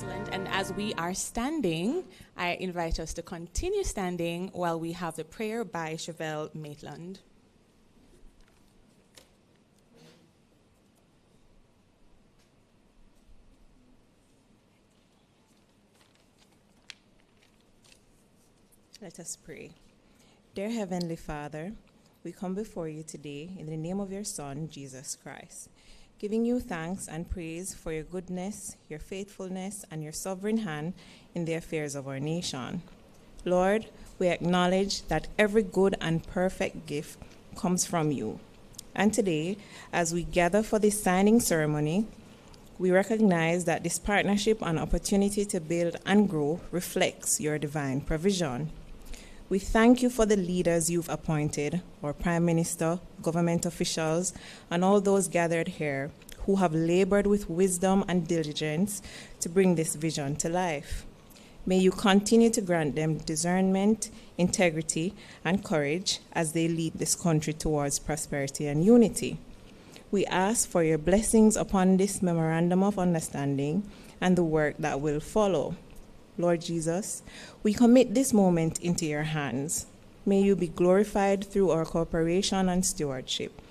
Excellent. And as we are standing, I invite us to continue standing while we have the prayer by Chevelle Maitland. Let us pray. Dear Heavenly Father, we come before you today in the name of your Son, Jesus Christ, giving you thanks and praise for your goodness, your faithfulness, and your sovereign hand in the affairs of our nation. Lord, we acknowledge that every good and perfect gift comes from you. And today, as we gather for this signing ceremony, we recognize that this partnership and opportunity to build and grow reflects your divine provision. We thank you for the leaders you've appointed, our Prime Minister, government officials, and all those gathered here who have labored with wisdom and diligence to bring this vision to life. May you continue to grant them discernment, integrity, and courage as they lead this country towards prosperity and unity. We ask for your blessings upon this memorandum of understanding and the work that will follow. Lord Jesus, we commit this moment into your hands. May you be glorified through our cooperation and stewardship,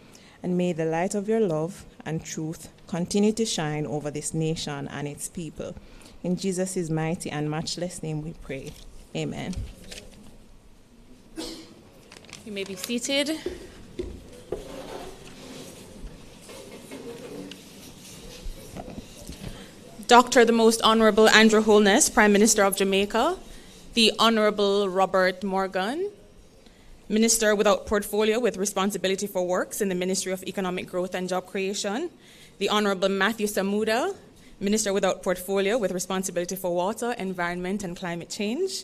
and may the light of your love and truth continue to shine over this nation and its people. In Jesus' mighty and matchless name we pray. Amen. You may be seated. Dr. the Most Honorable Andrew Holness, Prime Minister of Jamaica, the Honorable Robert Morgan, Minister without portfolio with responsibility for works in the Ministry of Economic Growth and Job Creation, the Honorable Matthew Samuda, Minister without portfolio with responsibility for water, environment, and climate change,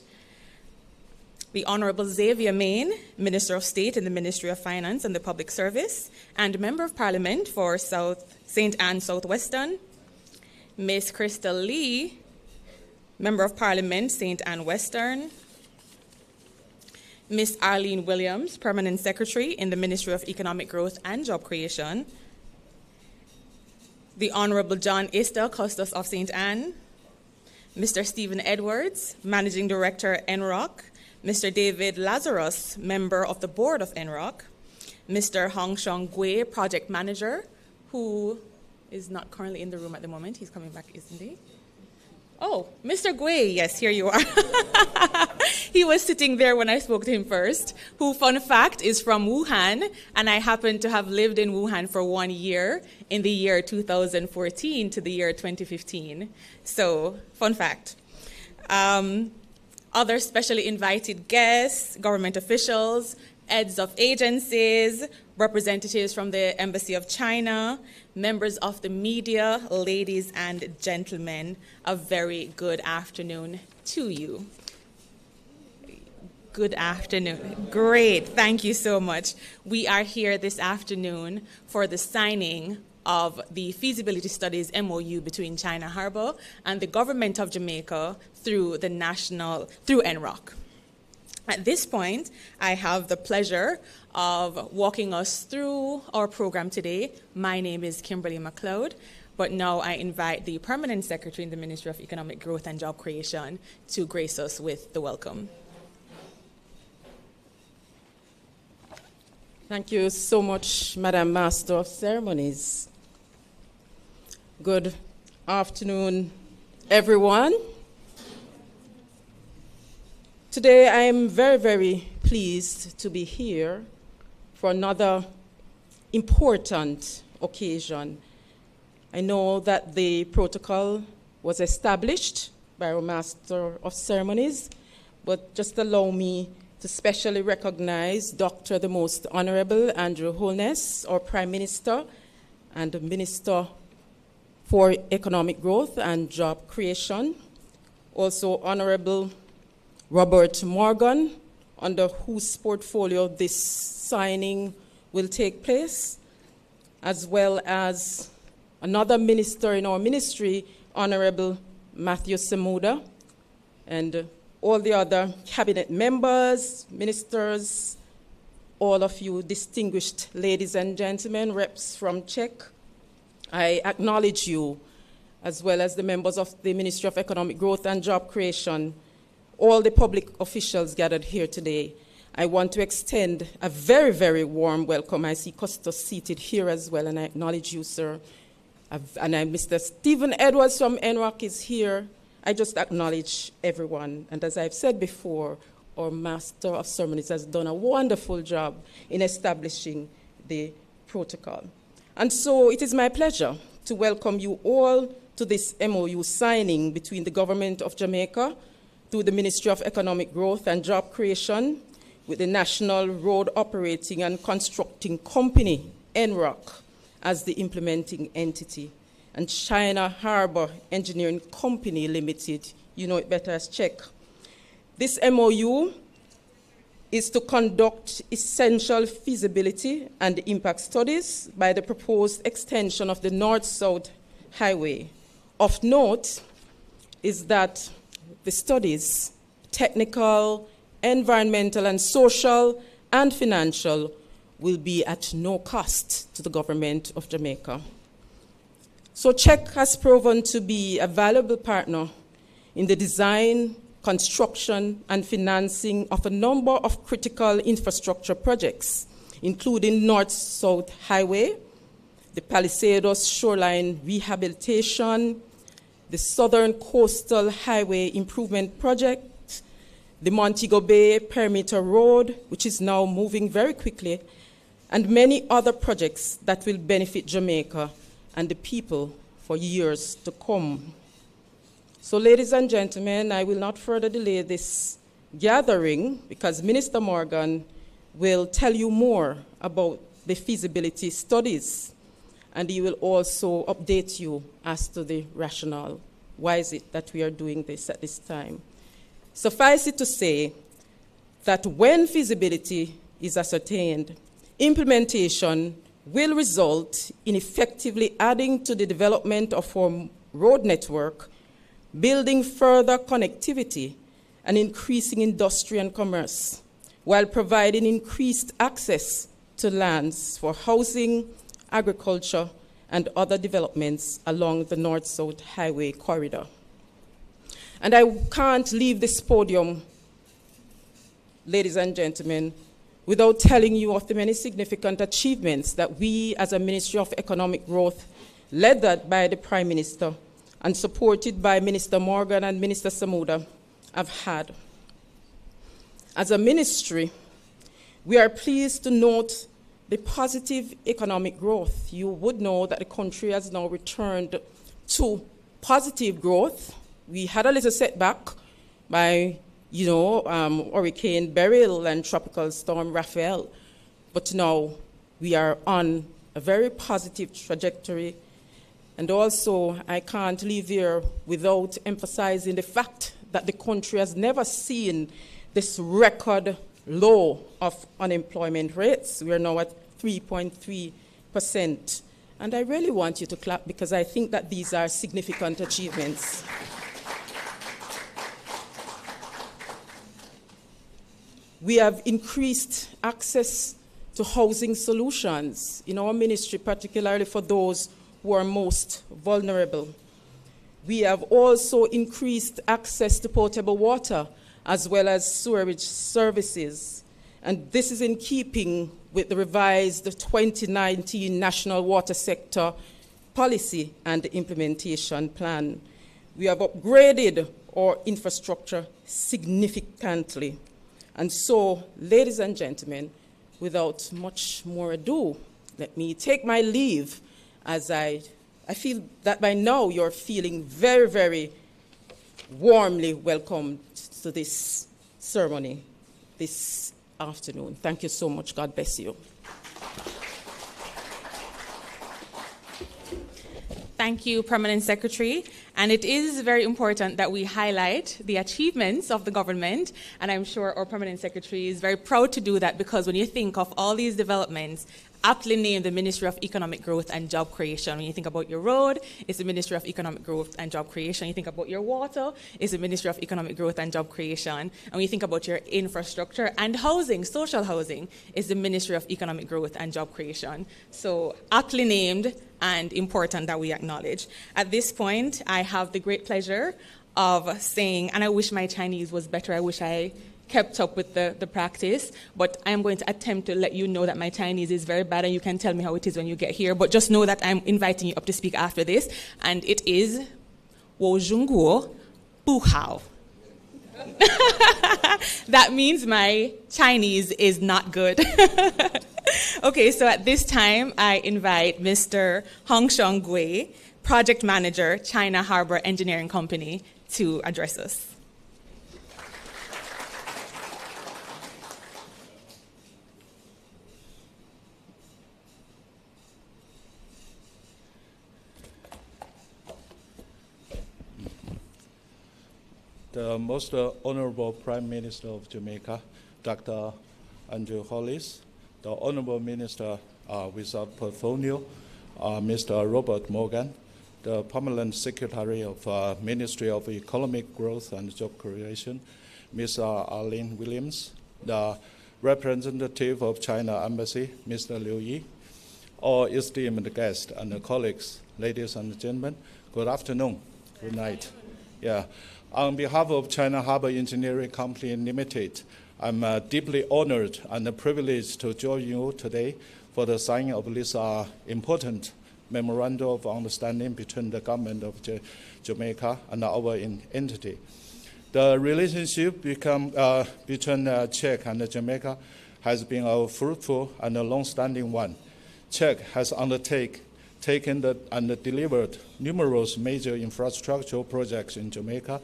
the Honorable Xavier Main, Minister of State in the Ministry of Finance and the Public Service, and Member of Parliament for St. Anne Southwestern, Ms. Crystal Lee, Member of Parliament, St. Anne Western, Ms. Arlene Williams, Permanent Secretary in the Ministry of Economic Growth and Job Creation, the Honorable John Esther, Custos of St. Anne, Mr. Stephen Edwards, Managing Director, NROC, Mr. David Lazarus, Member of the Board of NROC, Mr. Hong Shong Gui, Project Manager, who is not currently in the room at the moment. He's coming back, isn't he? Oh, Mr. Gui, yes, here you are. He was sitting there when I spoke to him first, who, fun fact, is from Wuhan, and I happen to have lived in Wuhan for 1 year, in the year 2014 to the year 2015. So, fun fact. Other specially invited guests, government officials, heads of agencies, representatives from the Embassy of China, members of the media, ladies and gentlemen, a very good afternoon to you. Good afternoon. Great. Thank you so much. We are here this afternoon for the signing of the feasibility studies MOU between China Harbour and the government of Jamaica through NROC. At this point, I have the pleasure of walking us through our program today. My name is Kimberly McLeod, but now I invite the Permanent Secretary in the Ministry of Economic Growth and Job Creation to grace us with the welcome. Thank you so much, Madam Master of Ceremonies. Good afternoon, everyone. Today, I am very, very pleased to be here for another important occasion. I know that the protocol was established by our Master of Ceremonies, but just allow me to specially recognize Dr. the Most Honorable Andrew Holness, our Prime Minister and the Minister for Economic Growth and Job Creation. Also, Honorable Robert Morgan, under whose portfolio this signing will take place, as well as another minister in our ministry, Honorable Matthew Samuda, and all the other cabinet members, ministers, all of you distinguished ladies and gentlemen, reps from CHEC, I acknowledge you as well as the members of the Ministry of Economic Growth and Job Creation, all the public officials gathered here today, I want to extend a very, very warm welcome. I see Custos seated here as well, and I acknowledge you, sir. Mr. Stephen Edwards from NROC is here. I just acknowledge everyone. And as I've said before, our Master of Ceremonies has done a wonderful job in establishing the protocol. And so it is my pleasure to welcome you all to this MOU signing between the Government of Jamaica through the Ministry of Economic Growth and Job Creation with the National Road Operating and Constructing Company, NROC, as the implementing entity, and China Harbour Engineering Company Limited, you know it better as CHEC. This MOU is to conduct essential feasibility and impact studies by the proposed extension of the North-South Highway. Of note is that the studies, technical, environmental, and social, and financial, will be at no cost to the government of Jamaica. So CHEC has proven to be a valuable partner in the design, construction, and financing of a number of critical infrastructure projects, including North-South Highway, the Palisados Shoreline Rehabilitation, the Southern Coastal Highway Improvement Project, the Montego Bay Perimeter Road, which is now moving very quickly, and many other projects that will benefit Jamaica and the people for years to come. So, ladies and gentlemen, I will not further delay this gathering because Minister Morgan will tell you more about the feasibility studies, and he will also update you as to the rationale. Why is it that we are doing this at this time? Suffice it to say that when feasibility is ascertained, implementation will result in effectively adding to the development of our road network, building further connectivity, and increasing industry and commerce, while providing increased access to lands for housing, agriculture, and other developments along the North-South Highway corridor. And I can't leave this podium, ladies and gentlemen, without telling you of the many significant achievements that we as a Ministry of Economic Growth, led by the Prime Minister and supported by Minister Morgan and Minister Samuda, have had. As a ministry, we are pleased to note the positive economic growth. You would know that the country has now returned to positive growth. We had a little setback by, Hurricane Beryl and Tropical Storm Raphael, but now we are on a very positive trajectory. And also, I can't leave here without emphasizing the fact that the country has never seen this record low of unemployment rates. We are now at 3.3%. And I really want you to clap because I think that these are significant achievements. We have increased access to housing solutions in our ministry, particularly for those who are most vulnerable. We have also increased access to potable water as well as sewerage services. And this is in keeping with the revised 2019 National Water Sector Policy and Implementation Plan. We have upgraded our infrastructure significantly. And so, ladies and gentlemen, without much more ado, let me take my leave as I feel that by now you're feeling very, very warmly welcomed to this ceremony this afternoon. Thank you so much. God bless you. Thank you, Permanent Secretary. And it is very important that we highlight the achievements of the government, and I'm sure our Permanent Secretary is very proud to do that, because when you think of all these developments, aptly named the Ministry of Economic Growth and Job Creation. When you think about your road, it's the Ministry of Economic Growth and Job Creation. You think about your water, it's the Ministry of Economic Growth and Job Creation. And when you think about your infrastructure and housing, social housing, it's the Ministry of Economic Growth and Job Creation. So aptly named and important that we acknowledge. At this point, I have the great pleasure of saying, and I wish my Chinese was better, I wish I kept up with the practice, but I'm going to attempt to let you know that my Chinese is very bad, and you can tell me how it is when you get here, but just know that I'm inviting you up to speak after this, and it is Wo Zhongguo Bu Hao. That means my Chinese is not good. Okay, so at this time, I invite Mr. Hongsheng Gui, Project Manager, China Harbour Engineering Company, to address us. The most Honorable Prime Minister of Jamaica, Dr. Andrew Hollis, the Honorable Minister without portfolio, Mr. Robert Morgan, the Permanent Secretary of Ministry of Economic Growth and Job Creation, Ms. Arlene Williams, the representative of China Embassy, Mr. Liu Yi, all esteemed guests and colleagues, ladies and gentlemen, good afternoon, good night. Yeah. On behalf of China Harbour Engineering Company Limited, I'm deeply honored and privileged to join you today for the signing of this important memorandum of understanding between the government of Jamaica and our entity. The relationship between CHEC and Jamaica has been a fruitful and a long-standing one. CHEC has taken and delivered numerous major infrastructural projects in Jamaica.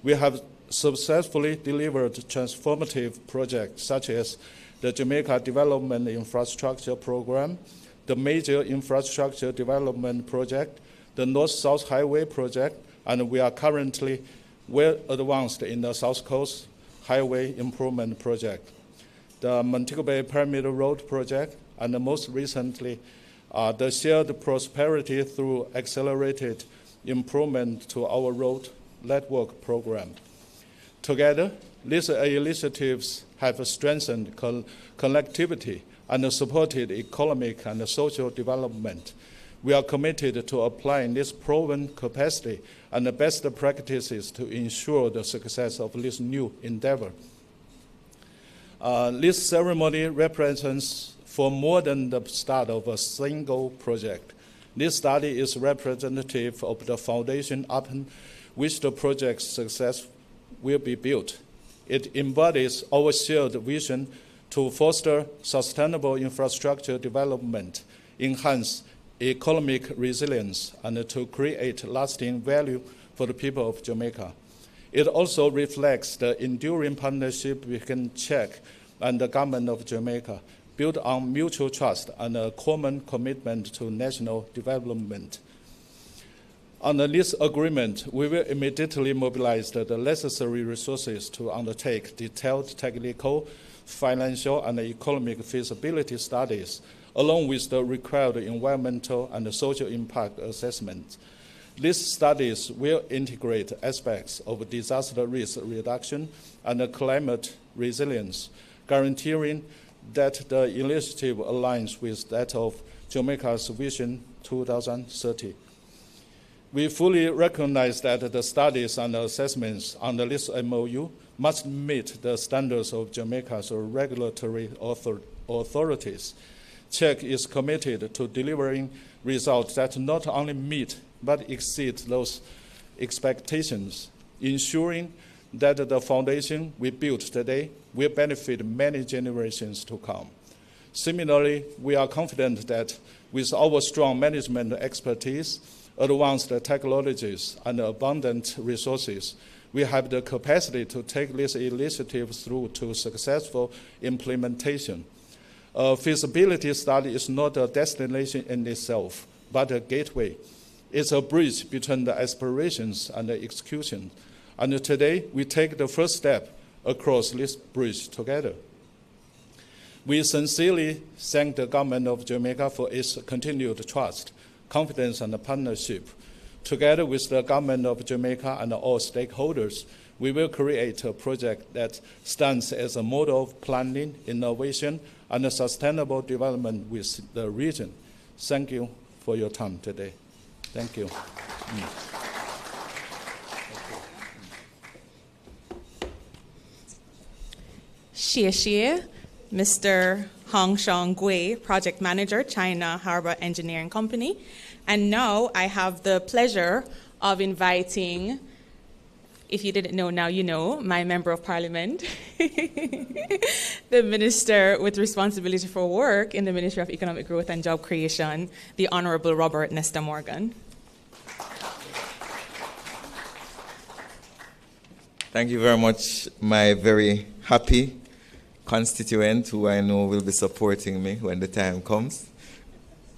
We have successfully delivered transformative projects such as the Jamaica Development Infrastructure Program, the Major Infrastructure Development Project, the North-South Highway Project, and we are currently well advanced in the South Coast Highway Improvement Project, the Montego Bay Pyramid Road Project, and most recently, the shared prosperity through accelerated improvement to our road network program. Together, these initiatives have strengthened connectivity and supported economic and social development. We are committed to applying this proven capacity and best practices to ensure the success of this new endeavor. This ceremony represents for more than the start of a single project. This study is representative of the foundation upon which the project's success will be built. It embodies our shared vision to foster sustainable infrastructure development, enhance economic resilience, and to create lasting value for the people of Jamaica. It also reflects the enduring partnership between CHEC and the government of Jamaica, built on mutual trust and a common commitment to national development. Under this agreement, we will immediately mobilize the necessary resources to undertake detailed technical, financial, and economic feasibility studies, along with the required environmental and social impact assessments. These studies will integrate aspects of disaster risk reduction and climate resilience, guaranteeing that the initiative aligns with that of Jamaica's Vision 2030. We fully recognize that the studies and assessments under this MOU must meet the standards of Jamaica's regulatory authorities. CHEC is committed to delivering results that not only meet but exceed those expectations, ensuring that the foundation we built today will benefit many generations to come. Similarly, we are confident that with our strong management expertise, advanced technologies, and abundant resources, we have the capacity to take this initiative through to successful implementation. A feasibility study is not a destination in itself, but a gateway. It's a bridge between the aspirations and the execution. And today, we take the first step across this bridge together. We sincerely thank the government of Jamaica for its continued trust, confidence, and partnership. Together with the government of Jamaica and all stakeholders, we will create a project that stands as a model of planning, innovation, and sustainable development with the region. Thank you for your time today. Thank you. Xie, Mr. Hong Shang Gui, Project Manager, China Harbour Engineering Company. And now I have the pleasure of inviting, if you didn't know, now you know, my Member of Parliament, the Minister with Responsibility for Work in the Ministry of Economic Growth and Job Creation, the Honourable Robert Nesta Morgan. Thank you very much, my very happy constituent who I know will be supporting me when the time comes.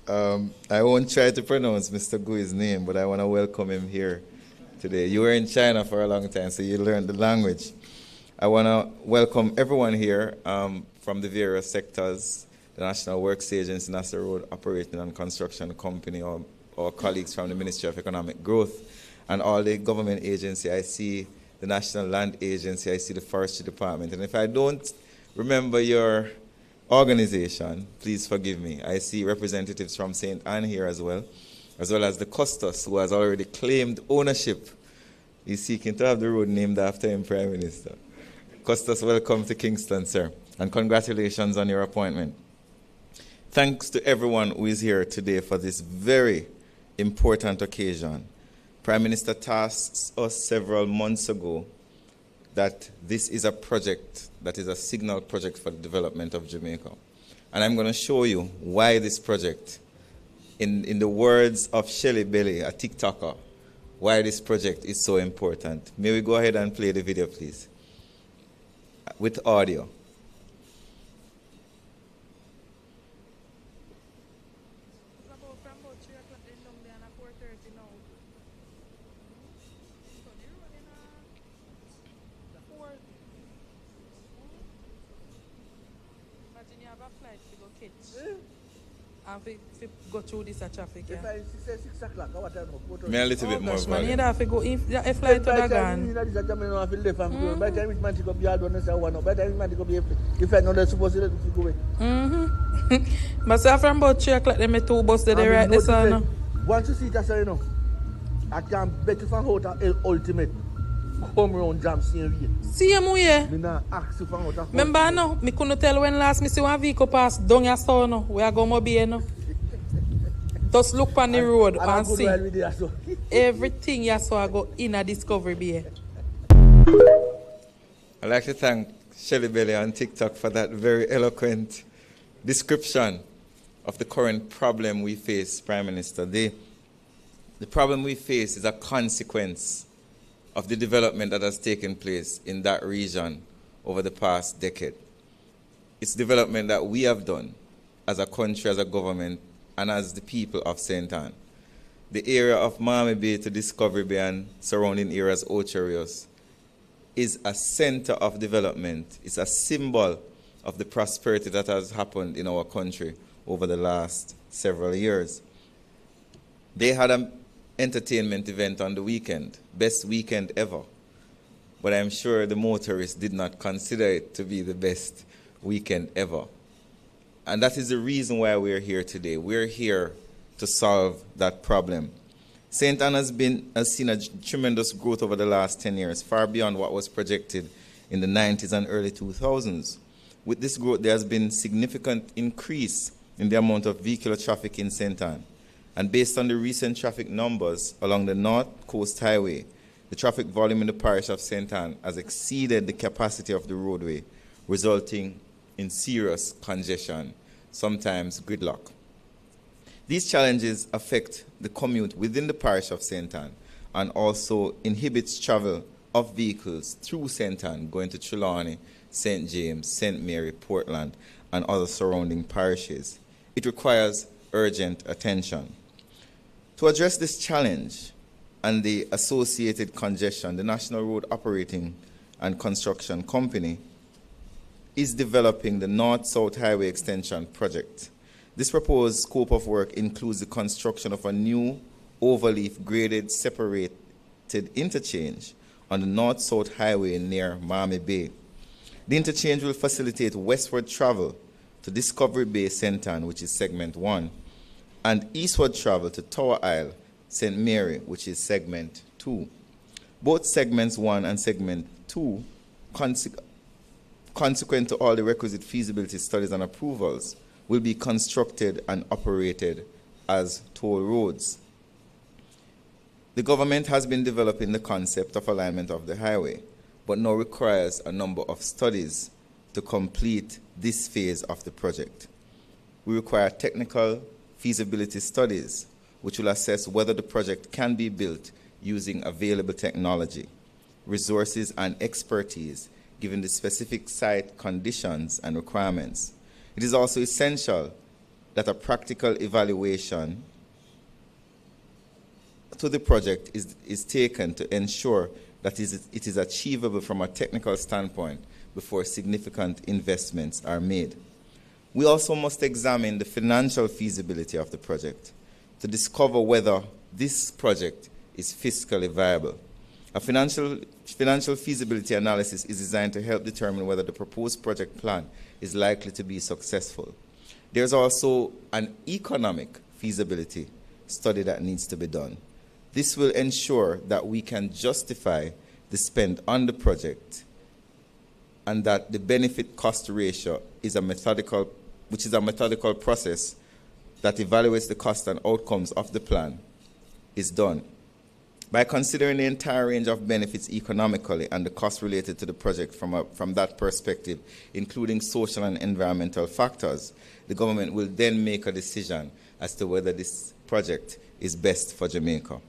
I won't try to pronounce Mr. Gui's name, but I want to welcome him here today. You were in China for a long time, so you learned the language. I want to welcome everyone here from the various sectors, the National Works Agency, National Road Operating and Construction Company, our colleagues from the Ministry of Economic Growth, and all the government agencies. I see the National Land Agency, I see the Forestry Department. And if I don't remember your organization, please forgive me. I see representatives from St. Anne here as well as the Custos, who has already claimed ownership. He's seeking to have the road named after him, Prime Minister. Custos, welcome to Kingston, sir, and congratulations on your appointment. Thanks to everyone who is here today for this very important occasion. Prime Minister tasked us several months ago that this is a project that is a signal project for the development of Jamaica. And I'm going to show you why this project, in the words of Shelly Belly, a TikToker, why this project is so important. May we go ahead and play the video, please, with audio. Go through this traffic. If I say 6 o'clock, what time of Me a little bit more man, you volume. have to go if a flight to Dagan. By the time it might go be hard one, say one. By the time it might go be if I know they're supposed to go away. But say from about 3 o'clock, them two buses they right this now. Once you see that, you know, I can bet you from Hotel Ultimate. Come around jam same way. See him here. Me nah ask you from Hotel. Remember no, me couldn't tell when last me see one vehicle pass down your store no. We are going to be no. Just look on the road and see. Everything you saw go in a Discovery Bay. I'd like to thank Shelly Belly on TikTok for that very eloquent description of the current problem we face, Prime Minister. The problem we face is a consequence of the development that has taken place in that region over the past decade. It's development that we have done as a country, as a government, and as the people of St. Anne. The area of Miami Bay to Discovery Bay and surrounding areas, Ocho Rios, is a center of development. It's a symbol of the prosperity that has happened in our country over the last several years. They had an entertainment event on the weekend, best weekend ever. But I'm sure the motorists did not consider it to be the best weekend ever. And that is the reason why we're here today. We're here to solve that problem. St. Anne has seen a tremendous growth over the last 10 years, far beyond what was projected in the 90s and early 2000s. With this growth, there has been significant increase in the amount of vehicular traffic in St. Anne. And based on the recent traffic numbers along the North Coast Highway, the traffic volume in the parish of St. Anne has exceeded the capacity of the roadway, resulting in serious congestion, sometimes gridlock. These challenges affect the commute within the parish of St. Anne and also inhibits travel of vehicles through St. Anne, going to Trelawney, St. James, St. Mary, Portland, and other surrounding parishes. It requires urgent attention. To address this challenge and the associated congestion, the National Road Operating and Construction Company is developing the North-South Highway Extension Project. This proposed scope of work includes the construction of a new overleaf graded separated interchange on the North-South Highway near Miami Bay. The interchange will facilitate westward travel to Discovery Bay, Centan, which is segment 1, and eastward travel to Tower Isle, St. Mary, which is segment 2. Both segments 1 and segment 2, consequent to all the requisite feasibility studies and approvals, will be constructed and operated as toll roads. The government has been developing the concept of alignment of the highway, but now requires a number of studies to complete this phase of the project. We require technical feasibility studies, which will assess whether the project can be built using available technology, resources, and expertise, given the specific site conditions and requirements. It is also essential that a practical evaluation to the project is taken to ensure that it is achievable from a technical standpoint before significant investments are made. We also must examine the financial feasibility of the project to discover whether this project is fiscally viable. A financial feasibility analysis is designed to help determine whether the proposed project plan is likely to be successful. There's also an economic feasibility study that needs to be done. This will ensure that we can justify the spend on the project and that the benefit-cost ratio is a methodical process that evaluates the cost and outcomes of the plan is done. By considering the entire range of benefits economically and the costs related to the project from that perspective, including social and environmental factors, the government will then make a decision as to whether this project is best for Jamaica.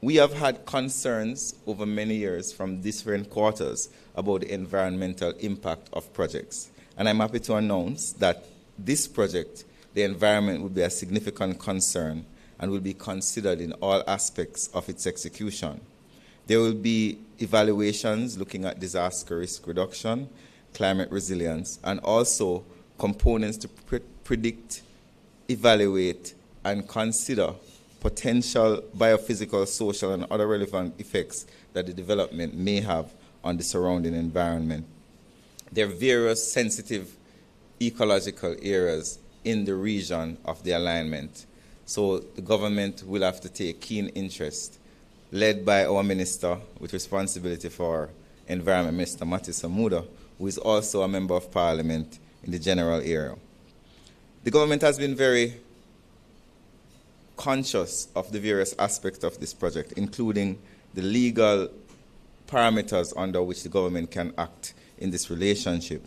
We have had concerns over many years from different quarters about the environmental impact of projects. And I'm happy to announce that this project, the environment will be a significant concern and will be considered in all aspects of its execution. There will be evaluations looking at disaster risk reduction, climate resilience, and also components to predict, evaluate, and consider potential biophysical, social, and other relevant effects that the development may have on the surrounding environment. There are various sensitive ecological areas in the region of the alignment. So the government will have to take keen interest, led by our minister with responsibility for environment, Mr. Mattis Amuda, who is also a member of parliament in the general area. The government has been very conscious of the various aspects of this project, including the legal parameters under which the government can act in this relationship.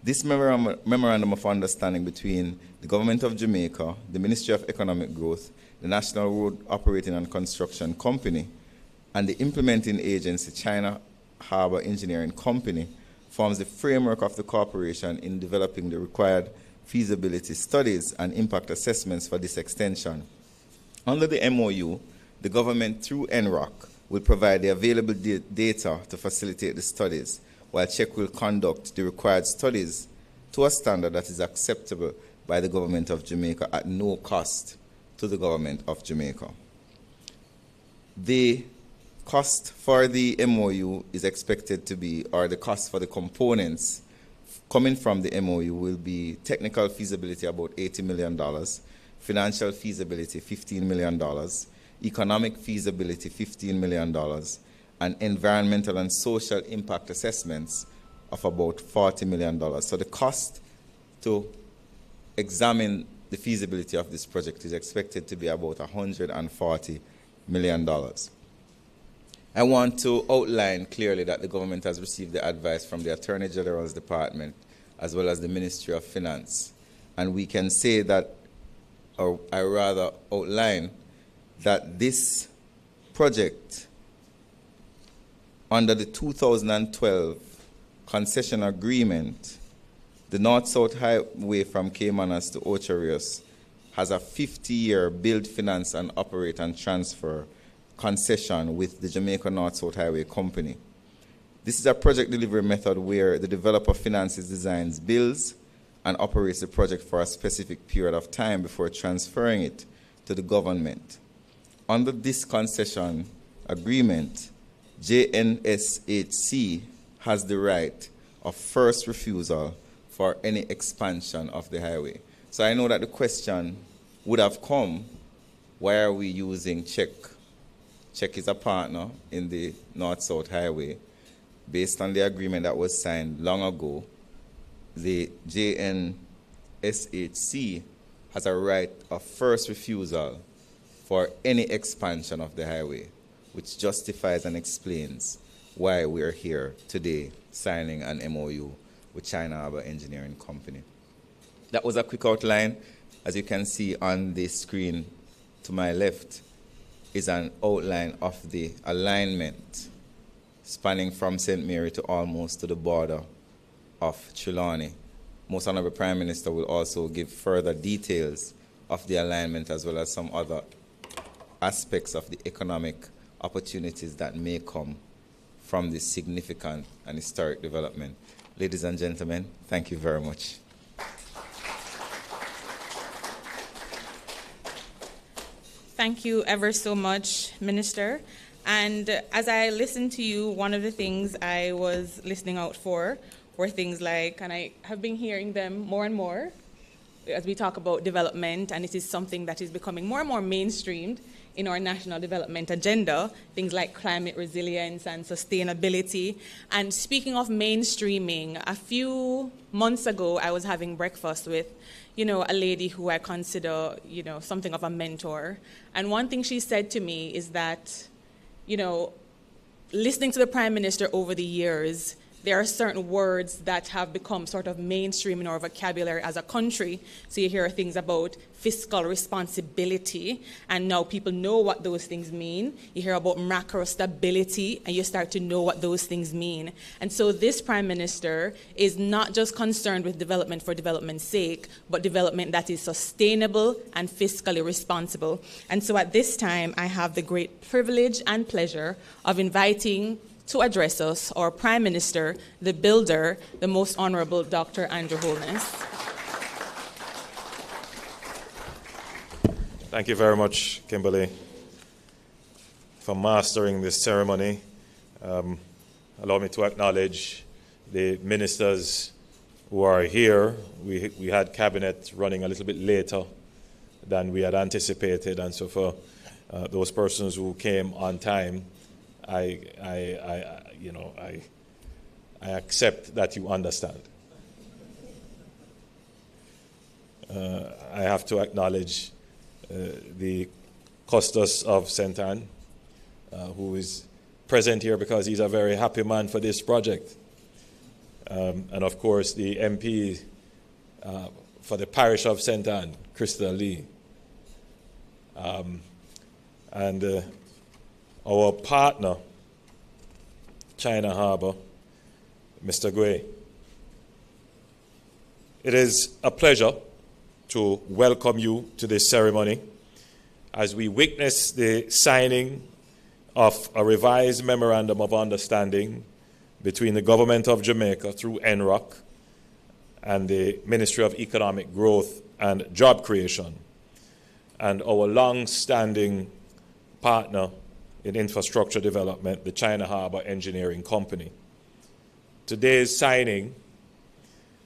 This memorandum of understanding between the Government of Jamaica, the Ministry of Economic Growth, the National Road Operating and Construction Company, and the implementing agency, China Harbour Engineering Company, forms the framework of the cooperation in developing the required feasibility studies and impact assessments for this extension. Under the MOU, the government, through NROC, will provide the available data to facilitate the studies, while CHEC will conduct the required studies to a standard that is acceptable by the Government of Jamaica at no cost to the Government of Jamaica. The cost for the MOU is expected to be, or the cost for the components coming from the MOU will be technical feasibility about $80 million, financial feasibility $15 million, economic feasibility $15 million, and environmental and social impact assessments of about $40 million. So the cost to examine the feasibility of this project is expected to be about $140 million. I want to outline clearly that the government has received the advice from the Attorney General's Department as well as the Ministry of Finance. And we can say that, or I rather outline, that this project under the 2012 concession agreement, the North-South Highway from Caymanas to Ocho Rios has a 50-year build, finance, and operate and transfer concession with the Jamaica North-South Highway Company. This is a project delivery method where the developer finances, designs, builds, and operates the project for a specific period of time before transferring it to the government. Under this concession agreement, JNSHC has the right of first refusal for any expansion of the highway. So I know that the question would have come, why are we using CHEC? CHEC is a partner in the North-South Highway. Based on the agreement that was signed long ago, the JNSHC has a right of first refusal for any expansion of the highway, which justifies and explains why we are here today signing an MOU with China Harbour Engineering Company. That was a quick outline. As you can see on the screen to my left is an outline of the alignment spanning from St. Mary to almost to the border of Trelawney. Most Honourable Prime Minister will also give further details of the alignment as well as some other aspects of the economic opportunities that may come from this significant and historic development. Ladies and gentlemen, thank you very much. Thank you ever so much, Minister. And as I listened to you, one of the things I was listening out for were things like, and I have been hearing them more and more as we talk about development, and it is something that is becoming more and more mainstreamed in our national development agenda, things like climate resilience and sustainability. And speaking of mainstreaming, a few months ago, I was having breakfast with, a lady who I consider, something of a mentor. And one thing she said to me is that, listening to the Prime Minister over the years, there are certain words that have become sort of mainstream in our vocabulary as a country. So you hear things about fiscal responsibility, and now people know what those things mean. You hear about macro stability, and you start to know what those things mean. And so this Prime Minister is not just concerned with development for development's sake, but development that is sustainable and fiscally responsible. And so at this time, I have the great privilege and pleasure of inviting to address us our Prime Minister, the builder, the Most Honourable Dr. Andrew Holness. Thank you very much, Kimberly, for mastering this ceremony. Allow me to acknowledge the ministers who are here. We had cabinet running a little bit later than we had anticipated, and so for those persons who came on time, I accept that you understand. I have to acknowledge the Custos of St. Anne, who is present here because he's a very happy man for this project. And of course, the MP for the parish of St. Anne, Crystal Lee. And our partner, China Harbour, Mr. Gui. It is a pleasure to welcome you to this ceremony as we witness the signing of a revised Memorandum of Understanding between the Government of Jamaica through NROC and the Ministry of Economic Growth and Job Creation, and our long-standing partner in infrastructure development, the China Harbour Engineering Company. Today's signing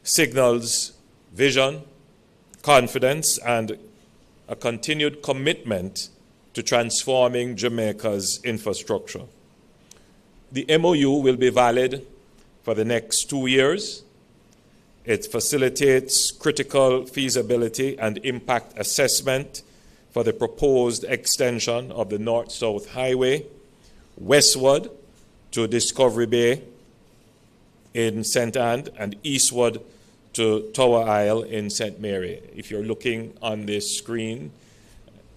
signals vision, confidence, and a continued commitment to transforming Jamaica's infrastructure. The MOU will be valid for the next 2 years. It facilitates critical feasibility and impact assessment for the proposed extension of the North-South Highway westward to Discovery Bay in St. Anne and eastward to Tower Isle in St. Mary. If you're looking on this screen,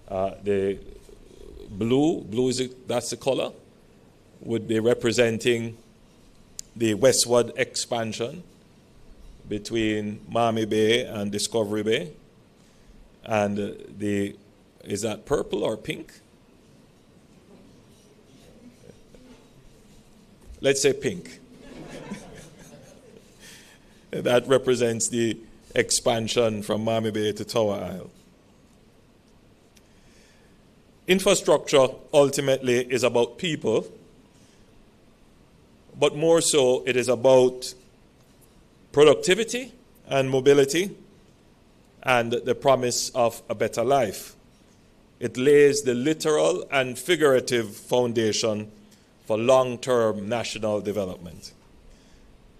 the blue that's the color, would be representing the westward expansion between Miami Bay and Discovery Bay. And is that purple or pink? Let's say pink. That represents the expansion from Miami Bay to Tower Isle. Infrastructure ultimately is about people, but more so it is about productivity and mobility and the promise of a better life. It lays the literal and figurative foundation for long-term national development.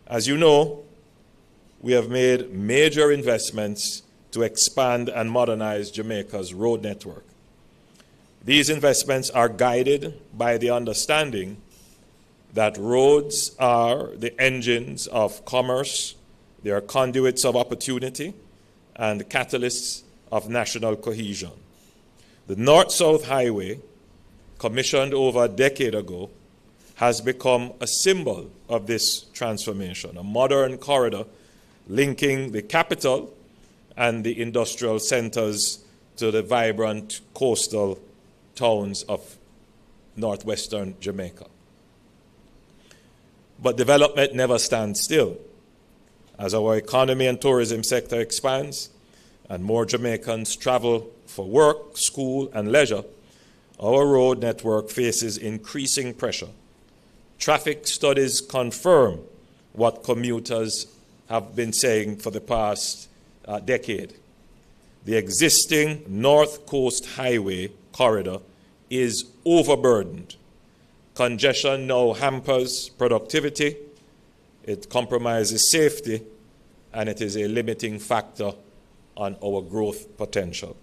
As you know, we have made major investments to expand and modernize Jamaica's road network. These investments are guided by the understanding that roads are the engines of commerce, they are conduits of opportunity, and catalysts of national cohesion. The North-South Highway, commissioned over a decade ago, has become a symbol of this transformation, a modern corridor linking the capital and the industrial centers to the vibrant coastal towns of northwestern Jamaica. But development never stands still. As our economy and tourism sector expands and more Jamaicans travel for work, school, and leisure, our road network faces increasing pressure. Traffic studies confirm what commuters have been saying for the past decade. The existing North Coast Highway corridor is overburdened. Congestion now hampers productivity, it compromises safety, and it is a limiting factor on our growth potential.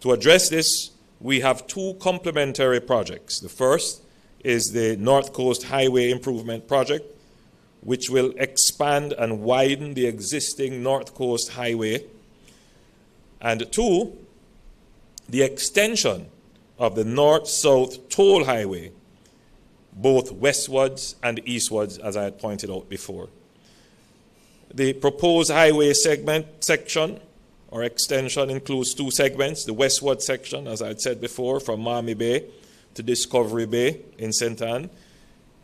To address this, we have two complementary projects. The first is the North Coast Highway Improvement Project, which will expand and widen the existing North Coast Highway. And two, the extension of the North-South Toll Highway, both westwards and eastwards, as I had pointed out before. The proposed highway section or extension includes two segments. The westward section, as I had said before, from Miami Bay to Discovery Bay in St. Ann,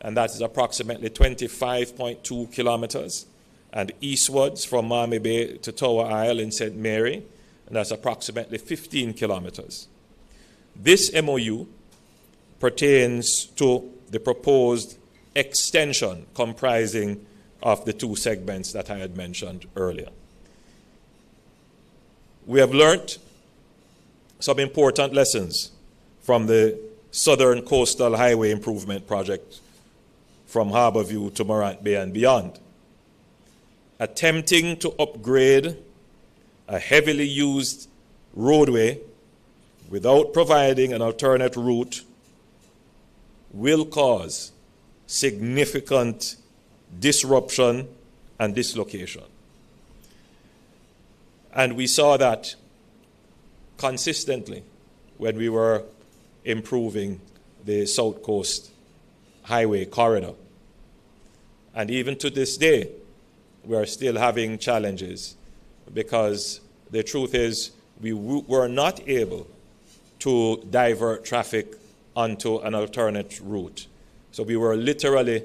and that is approximately 25.2 kilometers. And eastwards from Miami Bay to Tower Isle in St. Mary, and that's approximately 15 kilometers. This MOU pertains to the proposed extension comprising of the two segments that I had mentioned earlier. We have learned some important lessons from the Southern Coastal Highway Improvement Project from Harbour View to Morant Bay and beyond. Attempting to upgrade a heavily used roadway without providing an alternate route will cause significant disruption and dislocation. And we saw that consistently when we were improving the South Coast Highway corridor. And even to this day, we are still having challenges because the truth is we were not able to divert traffic onto an alternate route. So we were literally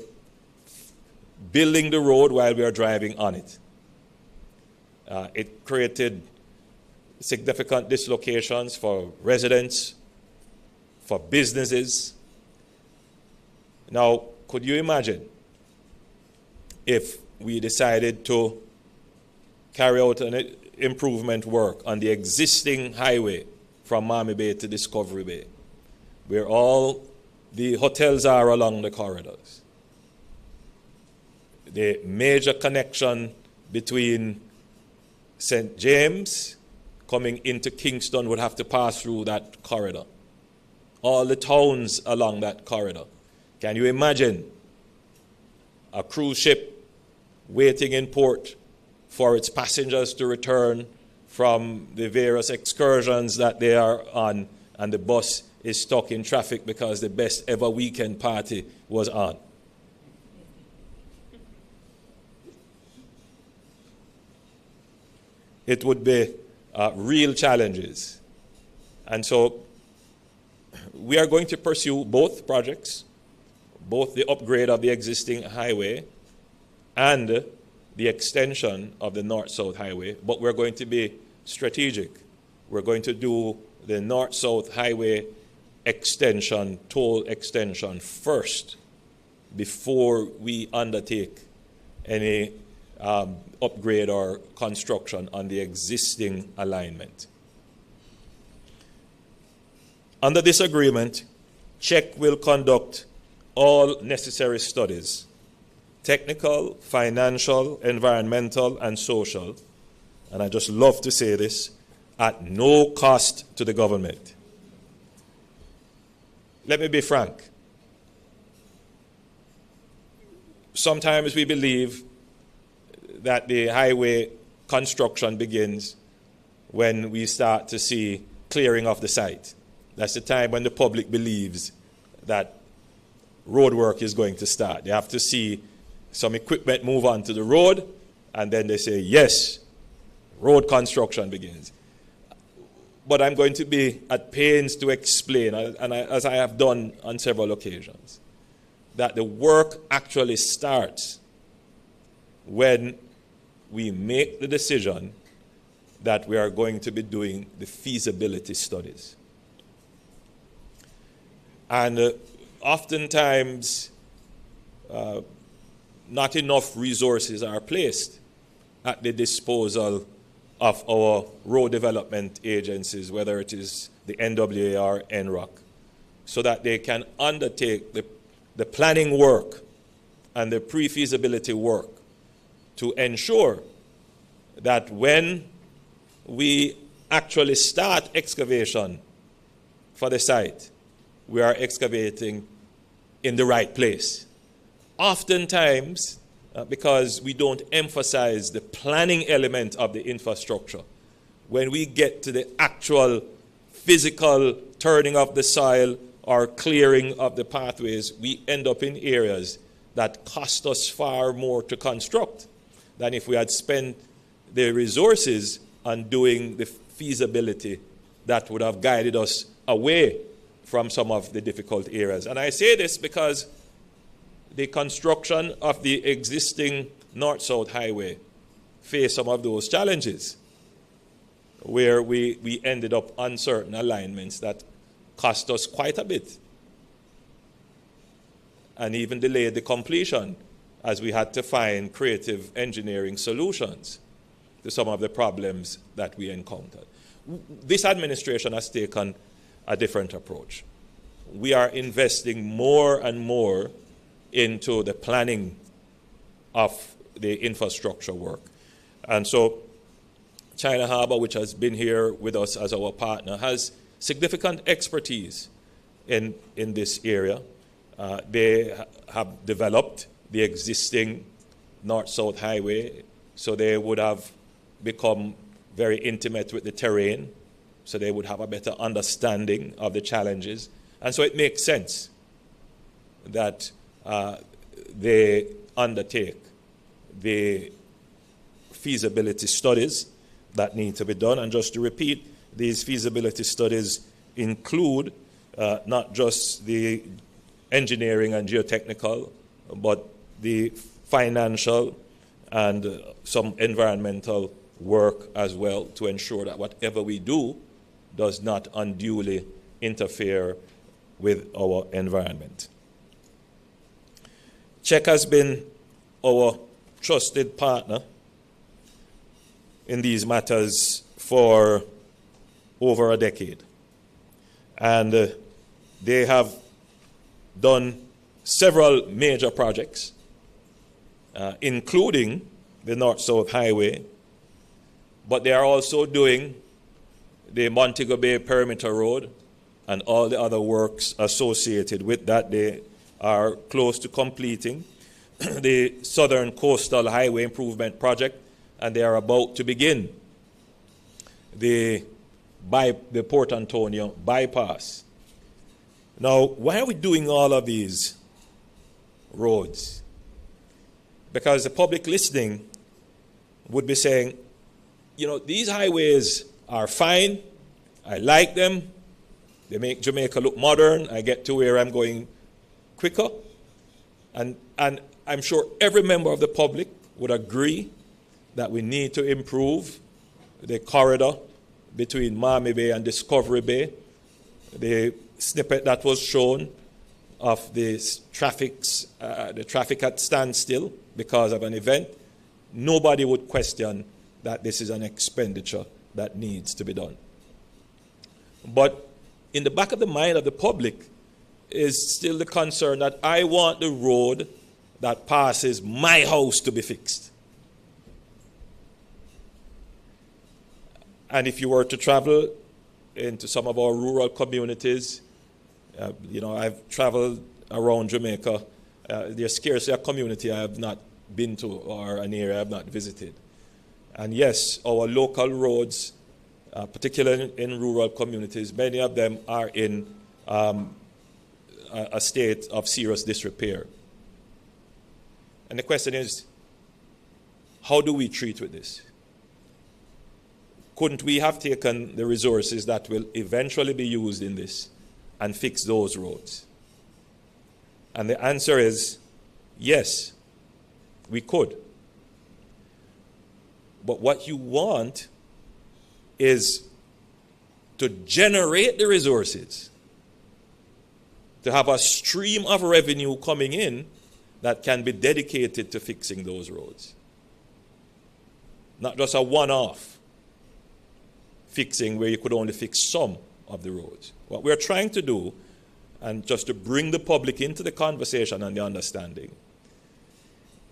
building the road while we were driving on it. It created significant dislocations for residents, for businesses. Now, could you imagine if we decided to carry out an improvement work on the existing highway from Miami Bay to Discovery Bay, where all the hotels are along the corridors? The major connection between St. James coming into Kingston would have to pass through that corridor. All the towns along that corridor. Can you imagine a cruise ship waiting in port for its passengers to return from the various excursions that they are on, and the bus is stuck in traffic because the best ever weekend party was on? It would be real challenges. And so we are going to pursue both projects, both the upgrade of the existing highway and the extension of the north-south highway, but we're going to be strategic. We're going to do the north-south highway extension, toll extension first before we undertake any upgrade or construction on the existing alignment. Under this agreement, CHEC will conduct all necessary studies, technical, financial, environmental, and social, and I just love to say this, at no cost to the government. Let me be frank. Sometimes we believe that the highway construction begins when we start to see clearing of the site. That's the time when the public believes that road work is going to start. They have to see some equipment move onto the road, and then they say, yes, road construction begins. But I'm going to be at pains to explain, as I have done on several occasions, that the work actually starts when we make the decision that we are going to be doing the feasibility studies. And oftentimes, not enough resources are placed at the disposal of our road development agencies, whether it is the NWA or NROC, so that they can undertake the planning work and the pre-feasibility work to ensure that when we actually start excavation for the site, we are excavating in the right place. Oftentimes, because we don't emphasize the planning element of the infrastructure, when we get to the actual physical turning of the soil or clearing of the pathways, we end up in areas that cost us far more to construct than if we had spent the resources on doing the feasibility that would have guided us away from some of the difficult areas. And I say this because the construction of the existing north-south highway faced some of those challenges, where we ended up on certain alignments that cost us quite a bit and even delayed the completion, as we had to find creative engineering solutions to some of the problems that we encountered. This administration has taken a different approach. We are investing more and more into the planning of the infrastructure work. And so China Harbour, which has been here with us as our partner, has significant expertise in this area. They have developed the existing north-south highway, so they would have become very intimate with the terrain, so they would have a better understanding of the challenges. And so it makes sense that they undertake the feasibility studies that need to be done. And just to repeat, these feasibility studies include not just the engineering and geotechnical, but the financial and some environmental work as well, to ensure that whatever we do does not unduly interfere with our environment. CHEC has been our trusted partner in these matters for over a decade. And they have done several major projects, including the North-South Highway, but they are also doing the Montego Bay Perimeter Road and all the other works associated with that. They are close to completing the Southern Coastal Highway Improvement Project, and they are about to begin the Port Antonio bypass. Now, why are we doing all of these roads? Because the public listening would be saying, you know, these highways are fine. I like them. They make Jamaica look modern. I get to where I'm going quicker. And I'm sure every member of the public would agree that we need to improve the corridor between Miami Bay and Discovery Bay. The snippet that was shown of the traffic at standstill because of an event, nobody would question that this is an expenditure that needs to be done. But in the back of the mind of the public is still the concern that I want the road that passes my house to be fixed. And if you were to travel into some of our rural communities, I've traveled around Jamaica. There's scarcely a community I have not been to or an area I have not visited. And yes, our local roads, particularly in rural communities, many of them are in a state of serious disrepair. And the question is, how do we treat with this? Couldn't we have taken the resources that will eventually be used in this and fix those roads? And the answer is yes, we could. But what you want is to generate the resources, to have a stream of revenue coming in that can be dedicated to fixing those roads. Not just a one-off fixing where you could only fix some of the roads. What we're trying to do, and just to bring the public into the conversation and the understanding,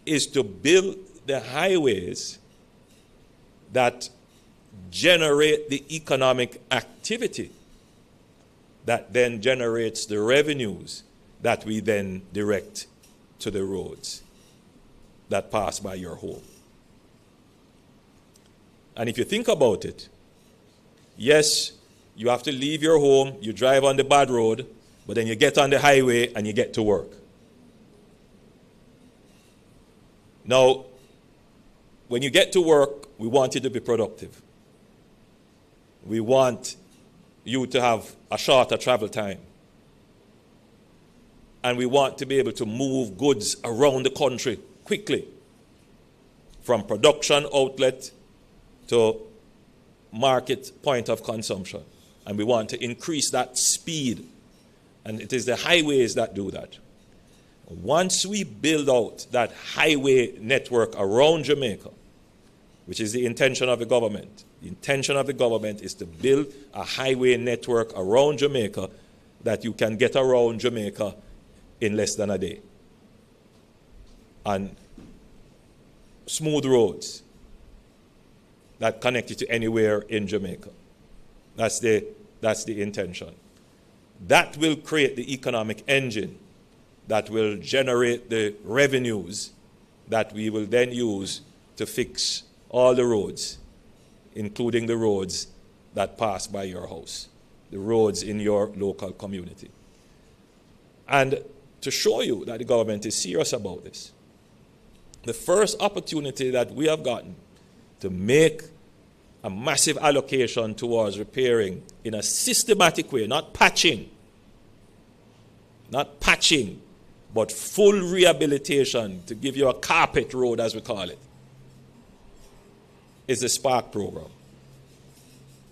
is to build the highways that generate the economic activity that then generates the revenues that we then direct to the roads that pass by your home. And if you think about it, yes, you have to leave your home, you drive on the bad road, but then you get on the highway and you get to work. Now, when you get to work, we want you to be productive. We want you to have a shorter travel time. And we want to be able to move goods around the country quickly, from production outlet to market point of consumption. And we want to increase that speed. And it is the highways that do that. Once we build out that highway network around Jamaica, which is the intention of the government, the intention of the government is to build a highway network around Jamaica that you can get around Jamaica in less than a day. And smooth roads that connect you to anywhere in Jamaica. That's the intention. That will create the economic engine that will generate the revenues that we will then use to fix all the roads, including the roads that pass by your house, the roads in your local community. And to show you that the government is serious about this, the first opportunity that we have gotten to make a massive allocation towards repairing in a systematic way, not patching, but full rehabilitation, to give you a carpet road, as we call it, is the Spark program.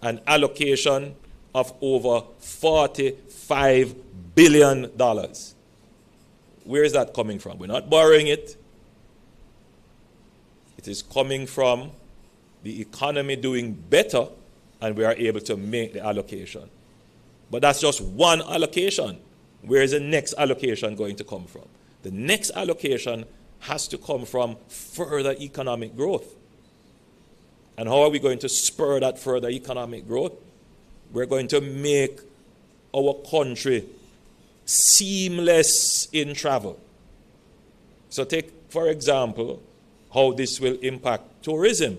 An allocation of over $45 billion. Where is that coming from? We're not borrowing it. It is coming from the economy doing better, and we are able to make the allocation. But that's just one allocation. Where is the next allocation going to come from? The next allocation has to come from further economic growth. And how are we going to spur that further economic growth? We're going to make our country seamless in travel. So take, for example, how this will impact tourism.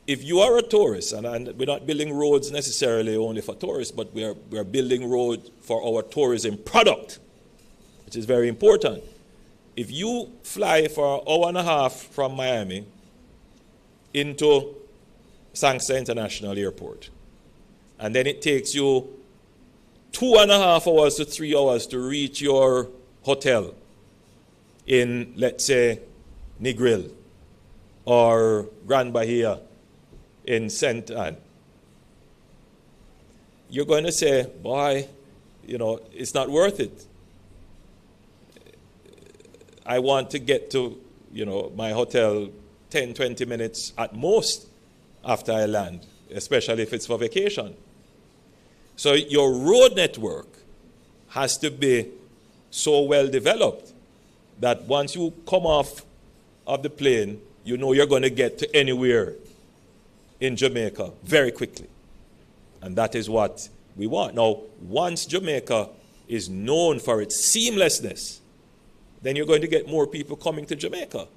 If you are a tourist, and we're not building roads necessarily only for tourists, but we're building roads for our tourism product, which is very important. If you fly for an hour and a half from Miami into Sangster International Airport. And then it takes you 2.5 hours to 3 hours to reach your hotel in, let's say, Negril or Grand Bahia in St. Anne. You're going to say, boy, you know, it's not worth it. I want to get to, you know, my hotel 10, 20 minutes at most after I land, especially if it's for vacation. So your road network has to be so well developed that once you come off of the plane, you know you're going to get to anywhere in Jamaica very quickly. And that is what we want. Now, once Jamaica is known for its seamlessness, then you're going to get more people coming to Jamaica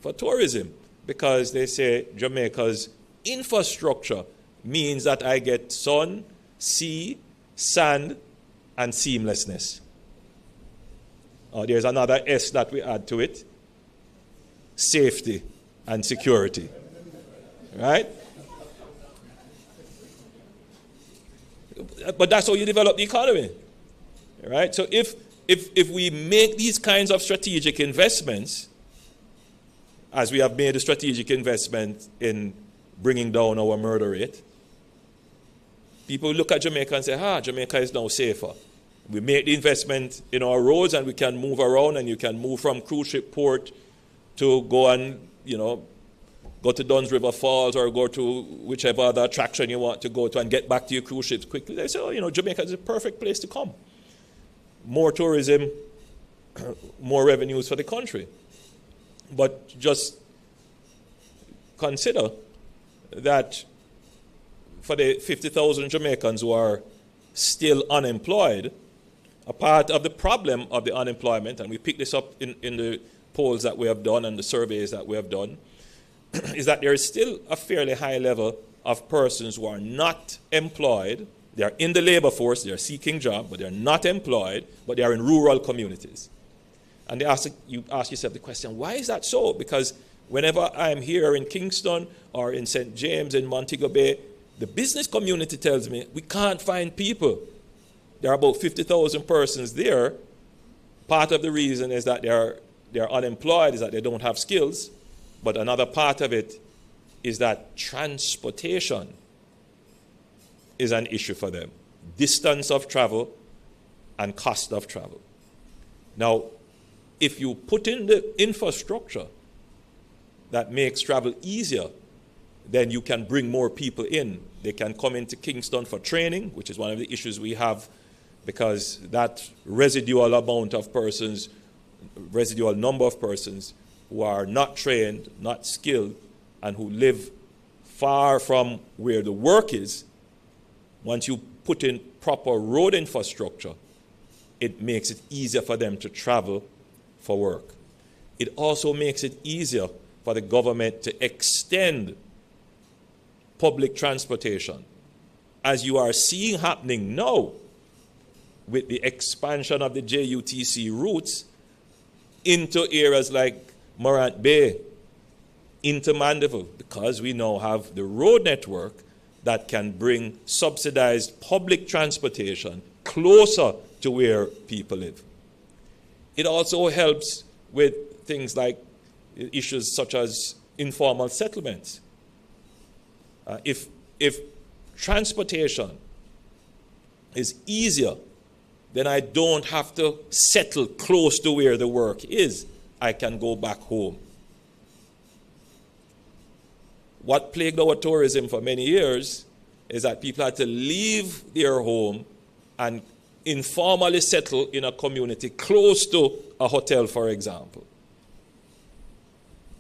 for tourism, because they say Jamaica's infrastructure means that I get sun, sea, sand, and seamlessness. There's another S that we add to it: safety and security. Right? But that's how you develop the economy. Right? So if we make these kinds of strategic investments, as we have made a strategic investment in bringing down our murder rate, people look at Jamaica and say, Jamaica is now safer. We make the investment in our roads and we can move around, and you can move from cruise ship port to go and, you know, go to Duns River Falls or go to whichever other attraction you want to go to and get back to your cruise ships quickly. They say, you know, Jamaica is a perfect place to come. More tourism, more revenues for the country. But just consider that for the 50,000 Jamaicans who are still unemployed, a part of the problem of the unemployment, and we pick this up in the polls that we have done and the surveys that we have done, is that there is still a fairly high level of persons who are not employed. They are in the labor force, they are seeking jobs, but they are not employed, but they are in rural communities. And you ask yourself the question, why is that so? Because whenever I'm here in Kingston or in St. James, in Montego Bay, the business community tells me we can't find people. There are about 50,000 persons there. Part of the reason is that they're unemployed, is that they don't have skills. But another part of it is that transportation is an issue for them. Distance of travel and cost of travel. Now, if you put in the infrastructure that makes travel easier, then you can bring more people in. They can come into Kingston for training, which is one of the issues we have, because that residual number of persons who are not trained, not skilled, and who live far from where the work is, once you put in proper road infrastructure, it makes it easier for them to travel for work. It also makes it easier for the government to extend public transportation, as you are seeing happening now with the expansion of the JUTC routes into areas like Morant Bay, into Mandeville, because we now have the road network that can bring subsidized public transportation closer to where people live. It also helps with things like issues such as informal settlements. If transportation is easier, then I don't have to settle close to where the work is. I can go back home. What plagued our tourism for many years is that people had to leave their home and informally settle in a community close to a hotel, for example.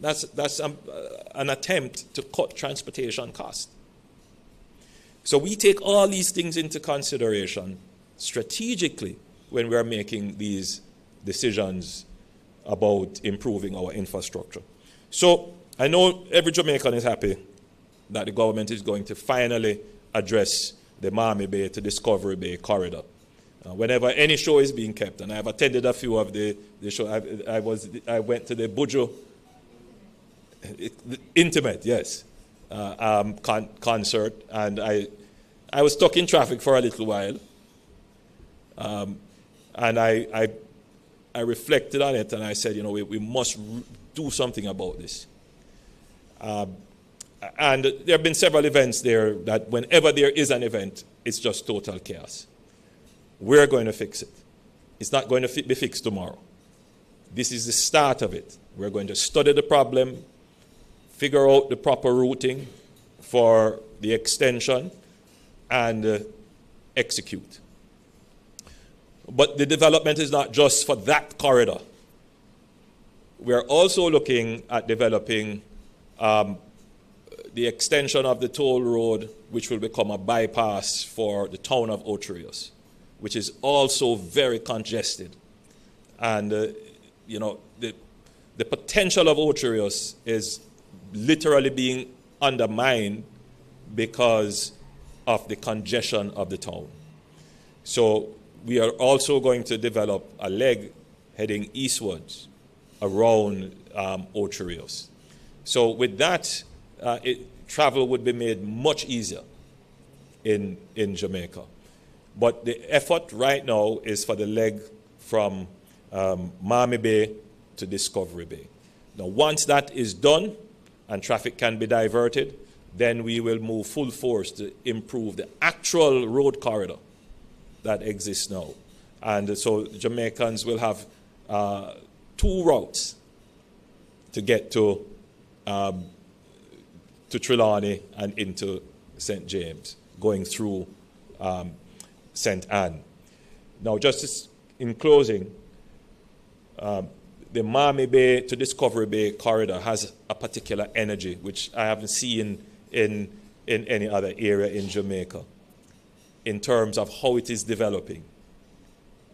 That's an attempt to cut transportation costs. So we take all these things into consideration strategically when we are making these decisions about improving our infrastructure. So I know every Jamaican is happy that the government is going to finally address the Miami Bay to Discovery Bay corridor. Whenever any show is being kept, and I've attended a few of the show, I went to the Bujo, Intimate, yes. concert, and I was stuck in traffic for a little while, and I reflected on it, and I said, we must do something about this. And there have been several events there that whenever there is an event, it's just total chaos. We're going to fix it. It's not going to be fixed tomorrow. This is the start of it. We're going to study the problem, figure out the proper routing for the extension, and execute. But the development is not just for that corridor. We are also looking at developing the extension of the toll road, which will become a bypass for the town of Ocho Rios, which is also very congested. And, the potential of Ocho Rios is literally being undermined because of the congestion of the town. So we are also going to develop a leg heading eastwards around Ocho Rios. So with that, travel would be made much easier in Jamaica. But the effort right now is for the leg from Miami Bay to Discovery Bay. Now, once that is done and traffic can be diverted, then we will move full force to improve the actual road corridor that exists now. And so Jamaicans will have 2 routes to get to Trelawney and into St. James, going through St. Anne. Now, just in closing, the Miami Bay to Discovery Bay corridor has a particular energy, which I haven't seen in any other area in Jamaica, in terms of how it is developing.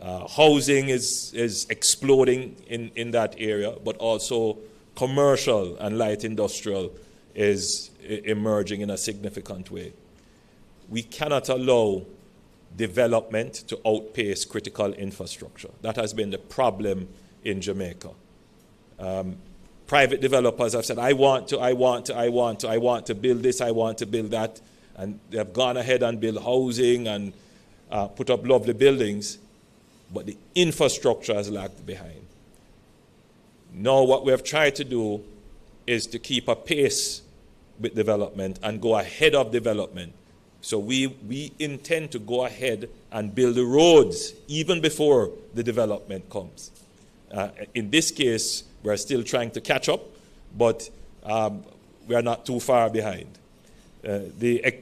Housing is exploding in that area, but also commercial and light industrial is emerging in a significant way. We cannot allow development to outpace critical infrastructure. That has been the problem in Jamaica. Private developers have said, I want to build this, I want to build that, and they have gone ahead and built housing and put up lovely buildings, but the infrastructure has lagged behind. Now what we have tried to do is to keep a pace with development and go ahead of development. So we intend to go ahead and build the roads even before the development comes. In this case, we're still trying to catch up, but we are not too far behind. The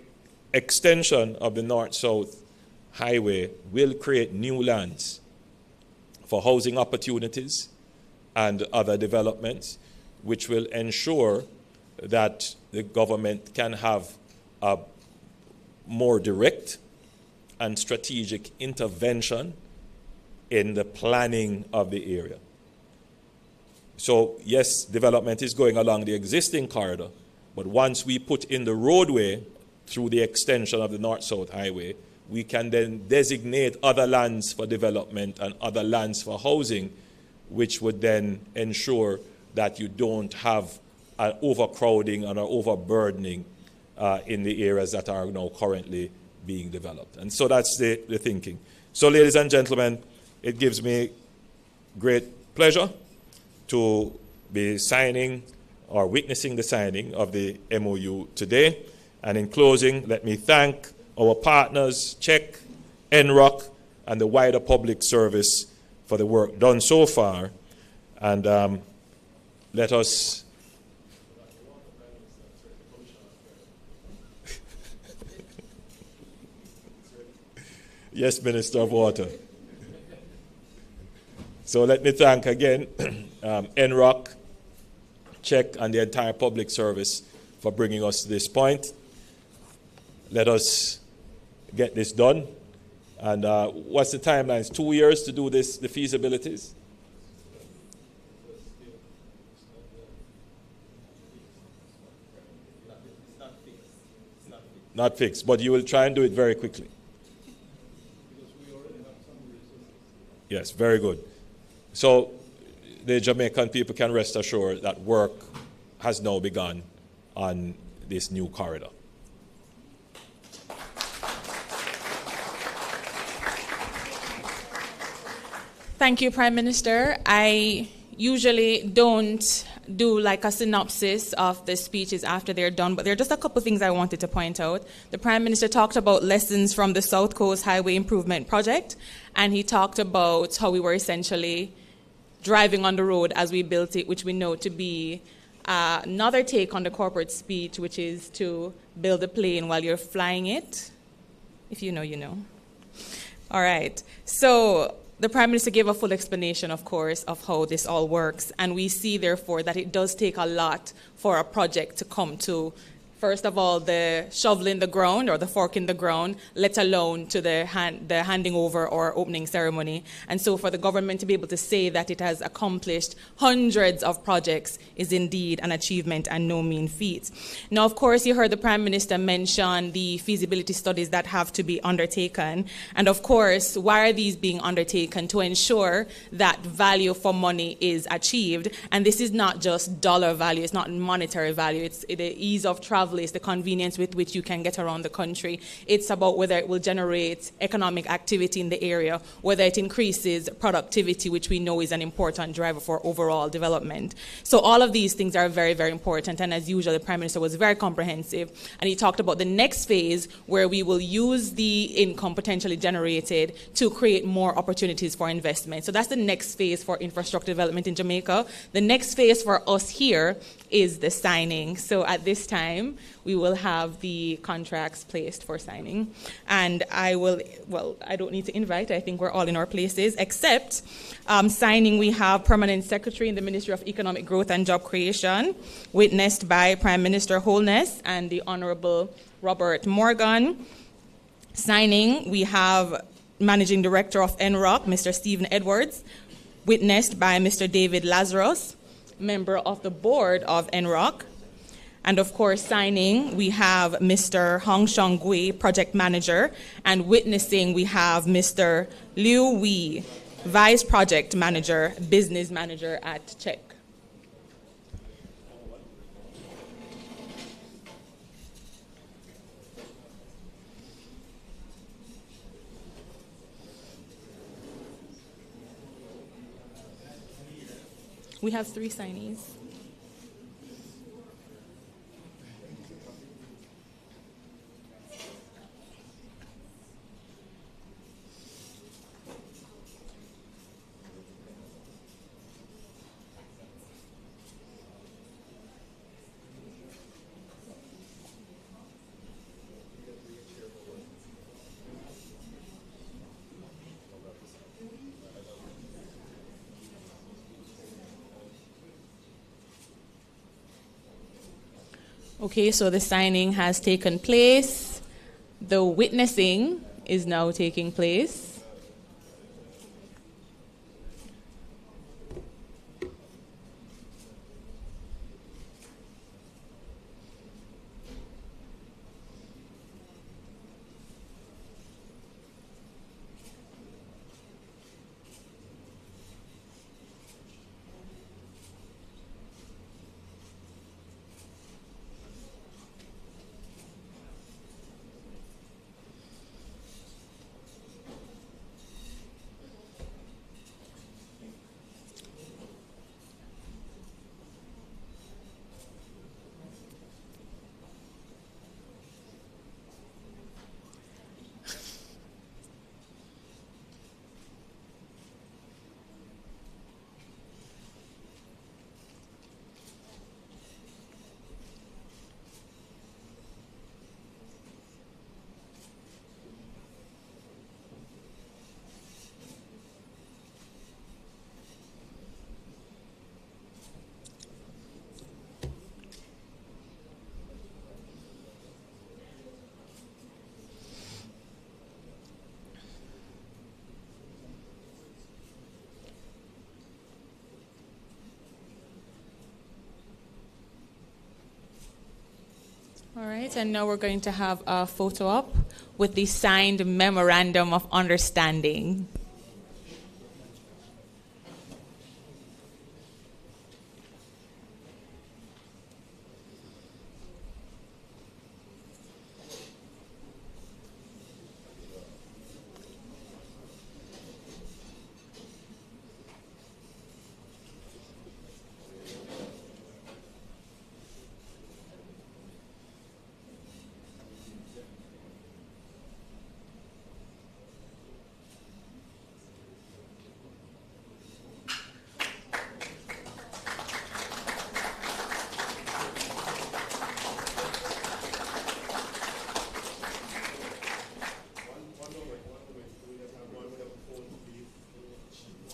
extension of the North-South Highway will create new lands for housing opportunities and other developments, which will ensure that the government can have a more direct and strategic intervention in the planning of the area. So yes, development is going along the existing corridor, but once we put in the roadway through the extension of the North-South Highway, we can then designate other lands for development and other lands for housing, which would then ensure that you don't have an overcrowding and an overburdening in the areas that are now currently being developed. And so that's the thinking. So ladies and gentlemen, it gives me great pleasure to be signing or witnessing the signing of the MOU today. And in closing, let me thank our partners, CHEC, NROC, and the wider public service for the work done so far. And let us yes, Minister of Water. So let me thank again NROC, CHEC, and the entire public service for bringing us to this point. Let us get this done. And what's the timeline? It's 2 years to do this, the feasibilities? Not fixed, but you will try and do it very quickly. Yes, very good. So the Jamaican people can rest assured that work has now begun on this new corridor. Thank you, Prime Minister. I usually don't do like a synopsis of the speeches after they're done, but there are just a couple of things I wanted to point out. The Prime Minister talked about lessons from the South Coast Highway Improvement Project, and he talked about how we were essentially driving on the road as we built it, which we know to be another take on the corporate speech, which is to build a plane while you're flying it. If you know, you know. All right. So the Prime Minister gave a full explanation, of course, of how this all works. And we see, therefore, that it does take a lot for a project to come to, first of all, the shovel in the ground or the fork in the ground, let alone to the handing over or opening ceremony. And so for the government to be able to say that it has accomplished hundreds of projects is indeed an achievement and no mean feat. Now, of course, you heard the Prime Minister mention the feasibility studies that have to be undertaken. And of course, why are these being undertaken? To ensure that value for money is achieved. And this is not just dollar value, it's not monetary value, it's the ease of travel, it's the convenience with which you can get around the country. It's about whether it will generate economic activity in the area, whether it increases productivity, which we know is an important driver for overall development. So all of these things are very, very important. And as usual, the Prime Minister was very comprehensive. And he talked about the next phase where we will use the income potentially generated to create more opportunities for investment. So that's the next phase for infrastructure development in Jamaica. The next phase for us here is the signing. So at this time, we will have the contracts placed for signing. And I don't need to invite, I think we're all in our places, except signing, we have Permanent Secretary in the Ministry of Economic Growth and Job Creation, witnessed by Prime Minister Holness and the Honorable Robert Morgan. Signing, we have Managing Director of NROC, Mr. Stephen Edwards, witnessed by Mr. David Lazarus, member of the board of NROC. And of course, signing, we have Mr. Hong Shong Gui, project manager, and witnessing, we have Mr. Liu Wei, vice project manager, business manager at CHEC. We have 3 signees. Okay, so the signing has taken place. The witnessing is now taking place. All right, and now we're going to have a photo op with the signed Memorandum of Understanding.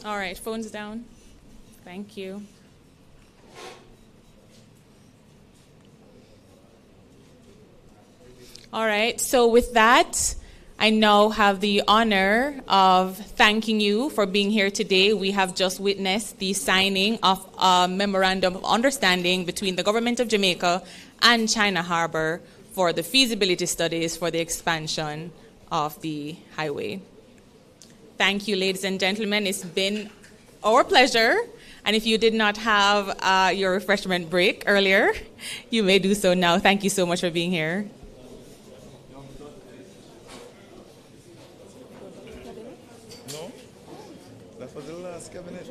All right, phones down. Thank you. All right, so with that, I now have the honor of thanking you for being here today. We have just witnessed the signing of a memorandum of understanding between the government of Jamaica and China Harbour for the feasibility studies for the expansion of the highway. Thank you, ladies and gentlemen. It's been our pleasure. And if you did not have your refreshment break earlier, you may do so now. Thank you so much for being here. No? That was the last cabinet.